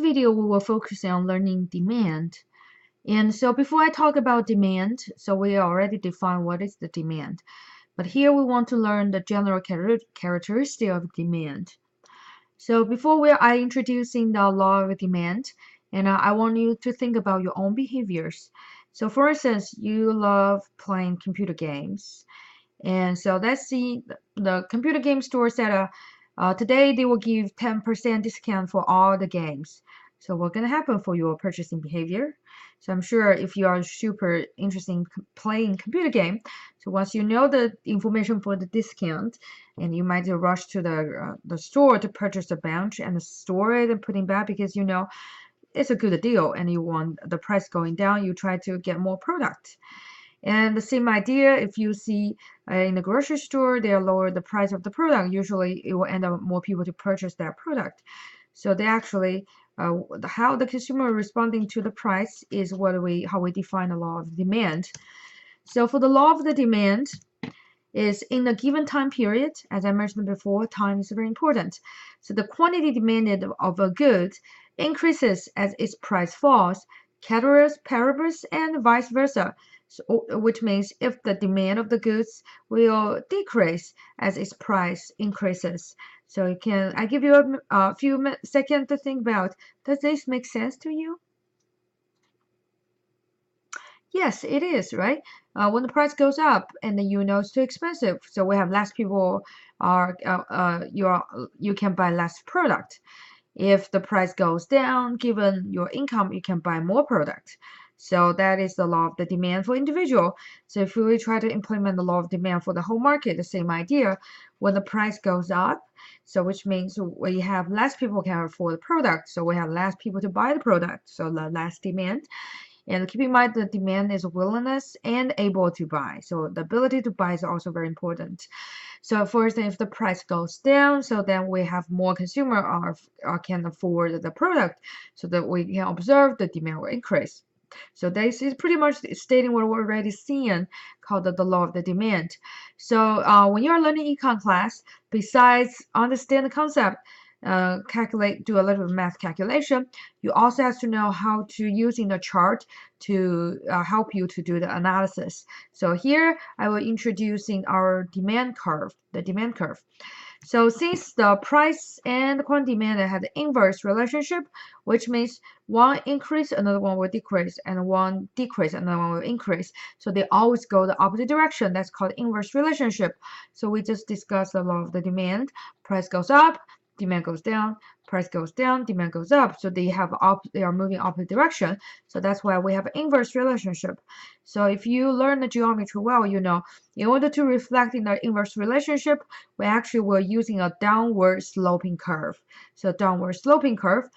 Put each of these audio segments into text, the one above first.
video, we will focus on learning demand. And so before I talk about demand, so we already defined what is the demand. But here we want to learn the general characteristic of demand. So before I introducing the law of demand, and I want you to think about your own behaviors. So for instance, you love playing computer games. And so let's see the computer game store said today they will give 10% discount for all the games. So what's going to happen for your purchasing behavior? So I'm sure if you are super interested in playing computer game, so once you know the information for the discount, and you might rush to the store to purchase a bunch and store it and put it back because you know it's a good deal and you want the price going down, you try to get more product. And the same idea, if you see in the grocery store, they lower the price of the product. Usually, it will end up more people to purchase that product. So they actually, how the consumer responding to the price is how we define the law of demand. So for the law of the demand, is in a given time period, as I mentioned before, time is very important. So the quantity demanded of a good increases as its price falls, ceteris paribus, and vice versa. So, which means if the demand of the goods will decrease as its price increases. So I give you a few seconds to think about, does this make sense to you? Yes, it is, right? When the price goes up and then you know it's too expensive, so we have less people you can buy less product. If the price goes down, given your income, you can buy more product. So that is the law of the demand for individual. So if we try to implement the law of demand for the whole market, the same idea, when the price goes up, so which means we have less people can afford the product, so we have less people to buy the product, so the less demand. And keep in mind the demand is willingness and able to buy. So the ability to buy is also very important. So for instance, if the price goes down, so then we have more consumer can afford the product, so that we can observe the demand will increase. So this is pretty much stating what we're already seeing, called the law of the demand. So when you're learning econ class, besides understand the concept, do a little bit of math calculation, you also have to know how to using the chart to help you to do the analysis. So here I will introducing our demand curve, the demand curve. So since the price and the quantity demand have the inverse relationship, which means one increase, another one will decrease, and one decrease, another one will increase. So they always go the opposite direction. That's called inverse relationship. So we just discussed the law of the demand. Price goes up, demand goes down, price goes down, demand goes up. So they are moving opposite direction. So that's why we have an inverse relationship. So if you learn the geometry well, you know, in order to reflect in the inverse relationship, we actually were using a downward sloping curve. So downward sloping curve,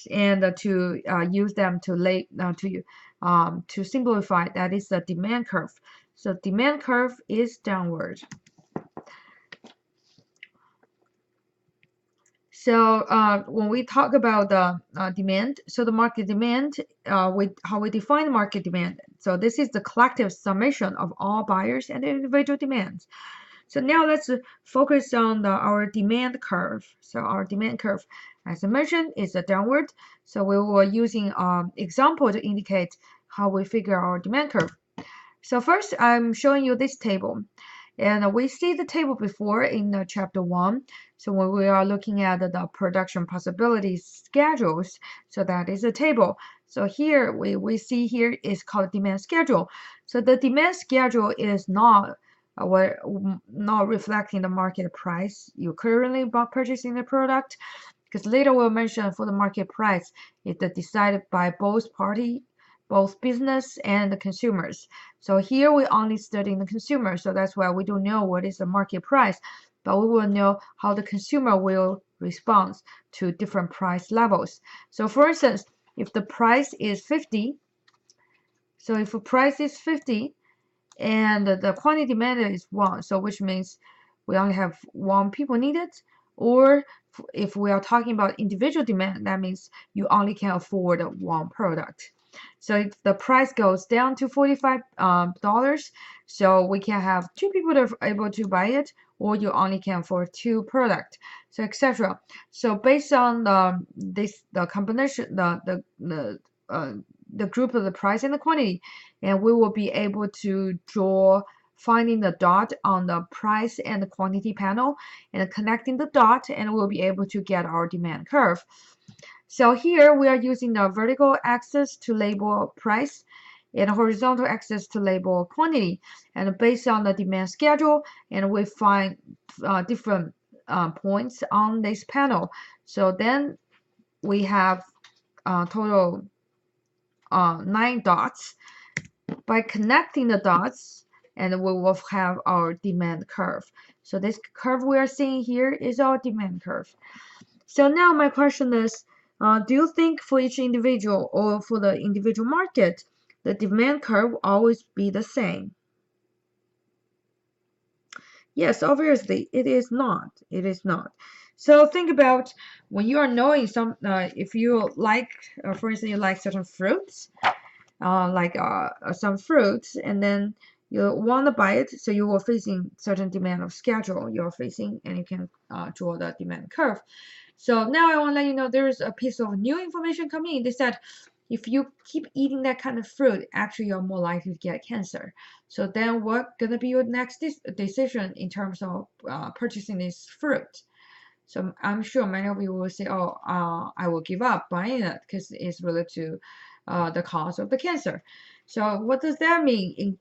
and to use them to simplify, that is the demand curve. So demand curve is downward. So when we talk about the demand, so the market demand, how we define market demand. So this is the collective summation of all buyers and individual demands. So now let's focus on our demand curve. So our demand curve, as I mentioned, is a downward. So we were using example to indicate how we figure our demand curve. So first, I'm showing you this table. And we see the table before in chapter 1. So when we are looking at the production possibility schedules, so that is a table. So here we see here is called demand schedule. So the demand schedule is not reflecting the market price you currently purchasing the product, because later we'll mention for the market price, it's decided by both parties, both business and the consumers. So here we only studying the consumer, so that's why we don't know what is the market price, but we will know how the consumer will respond to different price levels. So for instance, if the price is 50, so if the price is 50 and the quantity demanded is 1, so which means we only have 1 people needed, or if we are talking about individual demand, that means you only can afford 1 product. So if the price goes down to $45, so we can have 2 people that are able to buy it, or you only can afford 2 products, so etc. So based on the combination, the group of the price and the quantity, and we will be able to draw finding the dot on the price and the quantity panel and connecting the dot, and we'll be able to get our demand curve. So here we are using the vertical axis to label price and horizontal axis to label quantity, and based on the demand schedule, and we find different points on this panel. So then we have total 9 dots. By connecting the dots, and we will have our demand curve. So this curve we are seeing here is our demand curve. So now my question is, do you think for each individual or for the individual market, the demand curve will always be the same? Yes, obviously it is not. It is not. So think about when you are knowing some, if you like, for instance, you like certain fruits, some fruits, and then you want to buy it, so you are facing certain demand of schedule you're facing, and you can draw the demand curve. So now I want to let you know there's a piece of new information coming in. They said if you keep eating that kind of fruit, actually you're more likely to get cancer. So then what gonna be your next decision in terms of purchasing this fruit? So I'm sure many of you will say, oh, I will give up buying it because it's related to the cause of the cancer. So what does that mean,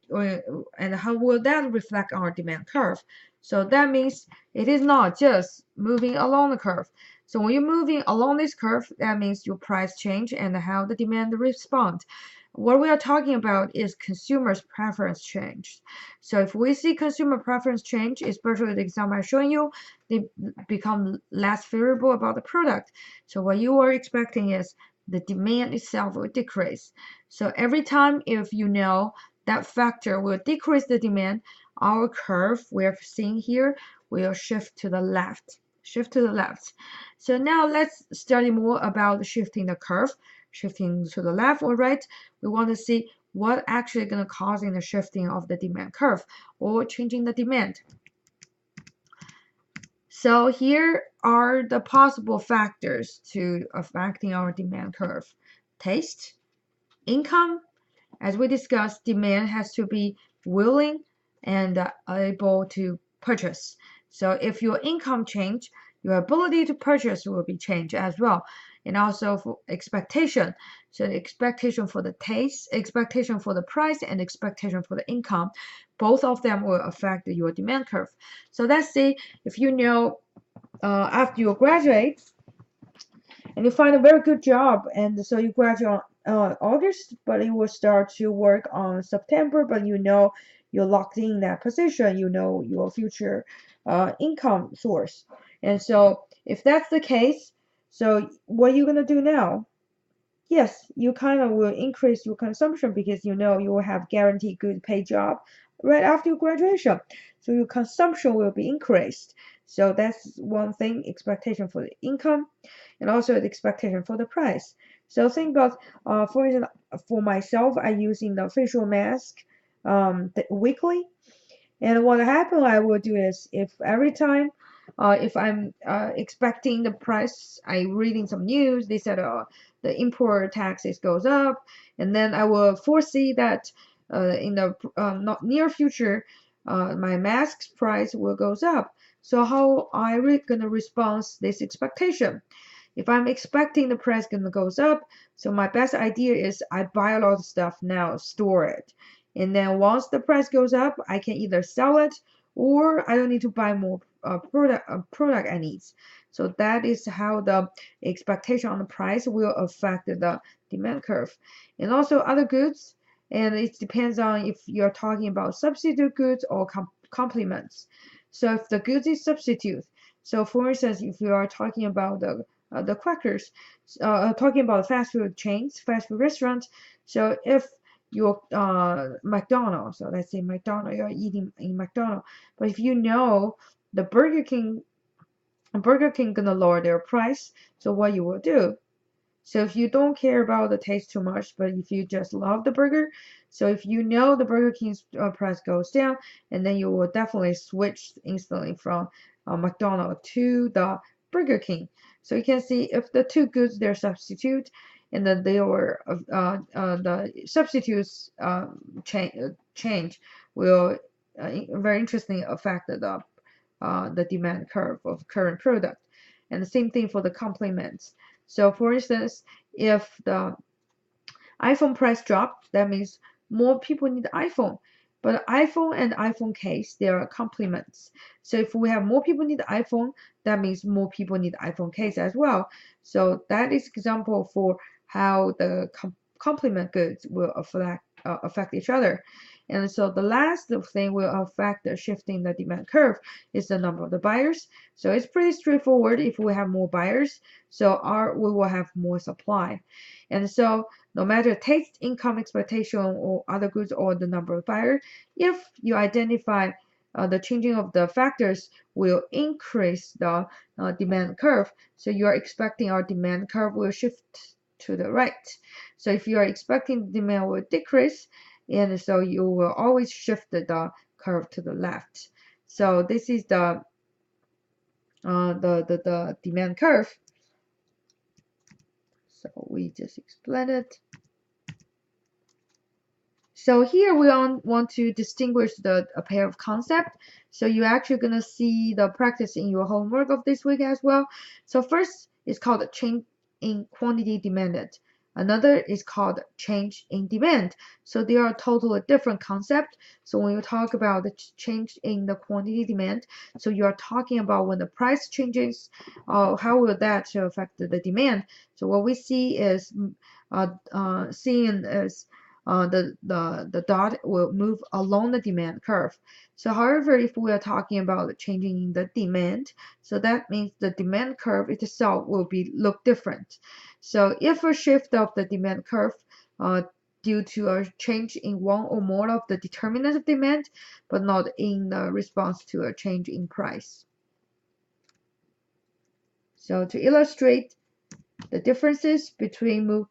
and how will that reflect on our demand curve? So that means it is not just moving along the curve. So when you're moving along this curve, that means your price change and how the demand respond. What we are talking about is consumers' preference change. So if we see consumer preference change, especially the example I'm showing you, they become less favorable about the product. So what you are expecting is the demand itself will decrease. So every time if you know that factor will decrease the demand, our curve we're seeing here will shift to the left. Shift to the left. So now let's study more about shifting the curve. Shifting to the left or right, we want to see what actually going to causing the shifting of the demand curve or changing the demand. So here are the possible factors to affecting our demand curve. Taste, income. As we discussed, demand has to be willing and able to purchase. So if your income change, your ability to purchase will be changed as well. And also for expectation. So the expectation for the taste, expectation for the price, and expectation for the income, both of them will affect your demand curve. So let's say if you know after you graduate and you find a very good job, and so you graduate on August, but you will start to work on September, but you know you're locked in that position, you know your future income source. And so if that's the case, so what are you going to do now? Yes, you kind of will increase your consumption because you know you will have guaranteed good paid job right after your graduation. So your consumption will be increased. So that's one thing, expectation for the income, and also the expectation for the price. So think about, for example, for myself, I'm using the facial mask weekly. And what happen I will do is if every time if I'm expecting the price, I reading some news, they said the import taxes goes up, and then I will foresee that in the not near future, my mask price will goes up. So how I gonna respond this expectation? If I'm expecting the price gonna goes up, so my best idea is I buy a lot of stuff now, store it. And then once the price goes up, I can either sell it or I don't need to buy more product I need. So that is how the expectation on the price will affect the demand curve. And also other goods, and it depends on if you're talking about substitute goods or complements. So if the goods is substitute, so for instance, if you are talking about the crackers, talking about fast food chains, fast food restaurants, so if your McDonald's, so let's say McDonald's, you're eating in McDonald's, but if you know the Burger King gonna lower their price, so what you will do? So if you don't care about the taste too much, but if you just love the burger, so if you know the Burger King's price goes down, and then you will definitely switch instantly from McDonald's to the Burger King. So you can see if the two goods they're substitute, and then they were the substitutes change will very interestingly affect the demand curve of current product. And the same thing for the complements. So for instance, if the iPhone price dropped, that means more people need iPhone. But iPhone and iPhone case, they are complements. So if we have more people need iPhone, that means more people need iPhone case as well. So that is example for how the complement goods will affect each other. And so the last thing will affect the shifting the demand curve is the number of the buyers. So it's pretty straightforward. If we have more buyers, so we will have more supply. And so no matter taste, income expectation, or other goods, or the number of buyers, if you identify the changing of the factors will increase the demand curve. So you are expecting our demand curve will shift to the right. So if you are expecting the demand will decrease, and so you will always shift the curve to the left. So this is the demand curve. So we just explained it. So here we want to distinguish a pair of concepts. So you're actually going to see the practice in your homework of this week as well. So first is called change in quantity demanded. Another is called change in demand. So they are totally different concepts. So when you talk about the change in the quantity demand, so you are talking about when the price changes, how will that affect the demand? So what we see is seeing is the dot will move along the demand curve. So however, if we are talking about changing the demand, so that means the demand curve itself will look different. So if a shift of the demand curve due to a change in one or more of the determinants of demand, but not in response to a change in price. So to illustrate the differences between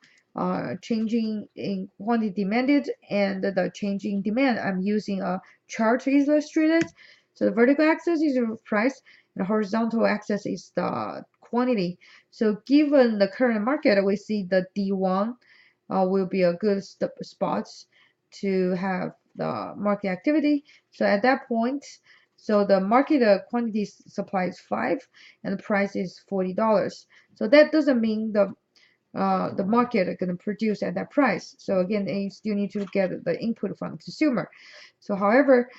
changing in quantity demanded and the changing demand, I'm using a chart to illustrate it. So the vertical axis is the price, and the horizontal axis is the quantity. So given the current market, we see the D1 will be a good spot to have the market activity. So at that point, so the market quantity supply is 5 and the price is $40. So that doesn't mean the market are going to produce at that price. So again, you still need to get the input from the consumer. So however,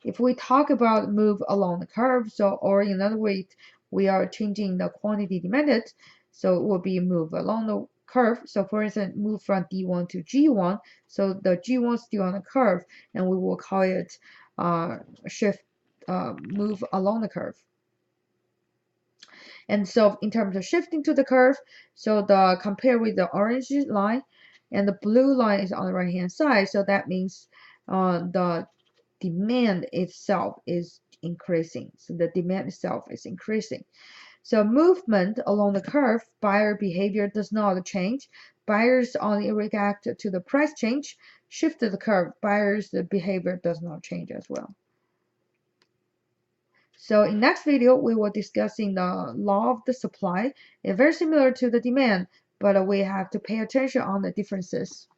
if we talk about move along the curve, so or in other words, we are changing the quantity demanded, so it will be move along the curve. So for instance, move from D1 to G1, so the G1 is still on the curve, and we will call it shift move along the curve. And so in terms of shifting to the curve, so the compare with the orange line, and the blue line is on the right hand side, so that means the demand itself is increasing. So the demand itself is increasing. So movement along the curve, buyer behavior does not change. Buyers only react to the price change. Shift the curve, buyers' behavior does not change as well. So in next video, we will discussing the law of the supply. It's very similar to the demand, but we have to pay attention on the differences.